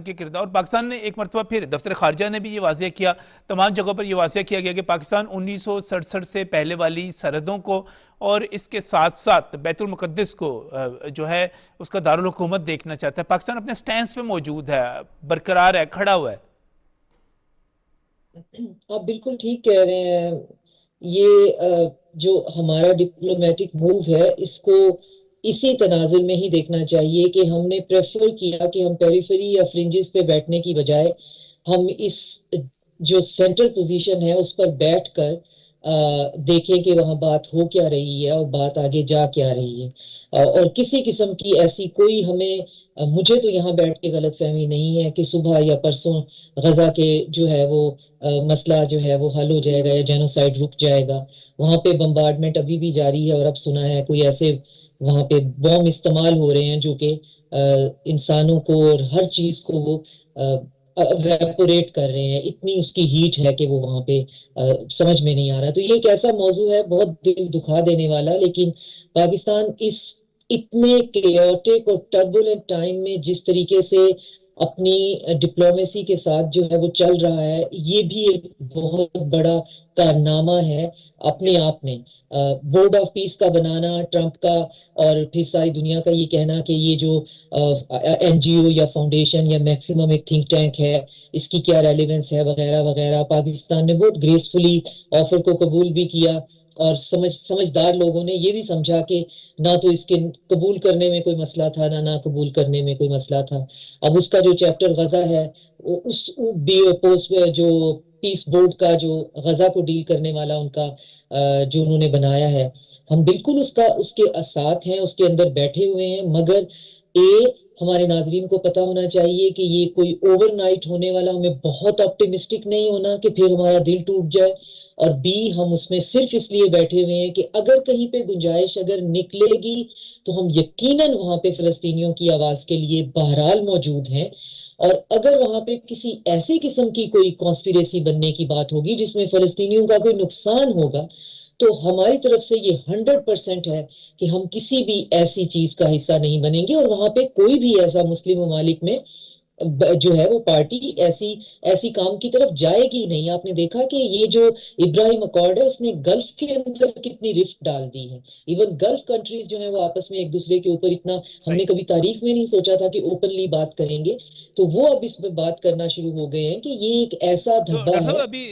کے کردار، اور پاکستان نے ایک مرتبہ پھر دفتر خارجہ نے بھی یہ واضح کیا، تمام جگہوں پر یہ واضح کیا گیا کہ پاکستان 1967 سے پہلے والی سرحدوں کو اور اس کے ساتھ ساتھ بیت المقدس کو جو ہے اس کا دارالحکومت دیکھنا چاہتا ہے۔ پاکستان اپنے سٹینس پہ موجود ہے، برقرار ہے، کھڑا ہوا ہے۔ آپ بالکل ٹھیک کہہ رہے ہیں۔ یہ جو ہمارا ڈپلومیٹک موو ہے، اس کو اسی تناظر میں ہی دیکھنا چاہیے کہ ہم نے پریفر کیا کہ ہم پیریفری یا فرنجز پہ بیٹھنے کی بجائے ہم اس جو سینٹر پوزیشن ہے اس پر بیٹھ کر دیکھیں کہ وہاں بات ہو کیا رہی ہے اور بات آگے جا کیا رہی ہے، اور کسی قسم کی ایسی کوئی مجھے تو یہاں بیٹھ کے غلط فہمی نہیں ہے کہ صبح یا پرسوں غزہ کے جو ہے وہ مسئلہ جو ہے وہ حل ہو جائے گا یا جینوسائیڈ رک جائے گا۔ وہاں پہ بمبارڈمنٹ ابھی بھی جاری ہے، اور اب سنا ہے کوئی ایسے وہاں پہ بوم استعمال ہو رہے ہیں جو کہ انسانوں کو اور ہر چیز کو وہ ویپوریٹ کر رہے ہیں۔ اتنی اس کی ہیٹ ہے کہ وہ وہاں پہ سمجھ میں نہیں آ رہا۔ تو یہ ایک ایسا موضوع ہے بہت دل دکھا دینے والا، لیکن پاکستان اس اتنے کیوٹک اور ٹربولنٹ ٹائم میں جس طریقے سے اپنی ڈپلومیسی کے ساتھ جو ہے وہ چل رہا ہے، یہ بھی ایک بہت بڑا کارنامہ ہے اپنے آپ میں۔ بورڈ آف پیس کا بنانا ٹرمپ کا، اور پھر ساری دنیا کا یہ کہنا کہ یہ جو این جی او یا فاؤنڈیشن یا میکسیمم ایک تھنک ٹینک ہے، اس کی کیا ریلیونس ہے وغیرہ وغیرہ۔ پاکستان نے بہت گریسفلی آفر کو قبول بھی کیا، اور سمجھدار لوگوں نے یہ بھی سمجھا کہ نہ تو اس کے قبول کرنے میں کوئی مسئلہ تھا، نہ قبول کرنے میں کوئی مسئلہ تھا۔ اب اس کا جو چیپٹر غزہ ہے، اس جو پیس بورڈ کا جو غزہ کو ڈیل کرنے والا ان کا جو انہوں نے بنایا ہے، ہم بالکل اس کے ساتھ ہیں، اس کے اندر بیٹھے ہوئے ہیں، مگر ہمارے ناظرین کو پتا ہونا چاہیے کہ یہ کوئی اوور نائٹ ہونے والا، ہمیں بہت آپٹیمسٹک نہیں ہونا کہ پھر ہمارا دل ٹوٹ جائے، اور ہم اس میں صرف اس لیے بیٹھے ہوئے ہیں کہ اگر کہیں پہ گنجائش اگر نکلے گی تو ہم یقیناً وہاں پہ فلسطینیوں کی آواز کے لیے بہرحال موجود ہیں۔ اور اگر وہاں پہ کسی ایسی قسم کی کوئی کانسپیریسی بننے کی بات ہوگی جس میں فلسطینیوں کا کوئی نقصان ہوگا، تو ہماری طرف سے یہ 100% ہے کہ ہم کسی بھی ایسی چیز کا حصہ نہیں بنیں گے، اور وہاں پہ کوئی بھی ایسا مسلم ممالک میں جو ہے وہ پارٹی ایسی کام کی طرف جائے گی نہیں۔ آپ نے دیکھا کہ یہ جو ابراہیم اکارڈ ہے، اس نے گلف کے اندر کتنی رفٹ ڈال دی ہے۔ ایون گلف کنٹریز جو ہیں وہ آپس میں ایک دوسرے کے اوپر اتنا، ہم نے صحیح۔ کبھی تاریخ میں نہیں سوچا تھا کہ اوپنلی بات کریں گے، تو وہ اب اس میں بات کرنا شروع ہو گئے ہیں کہ یہ ایک ایسا تو دھبا ڈاکٹر صاحب ہے۔ ابھی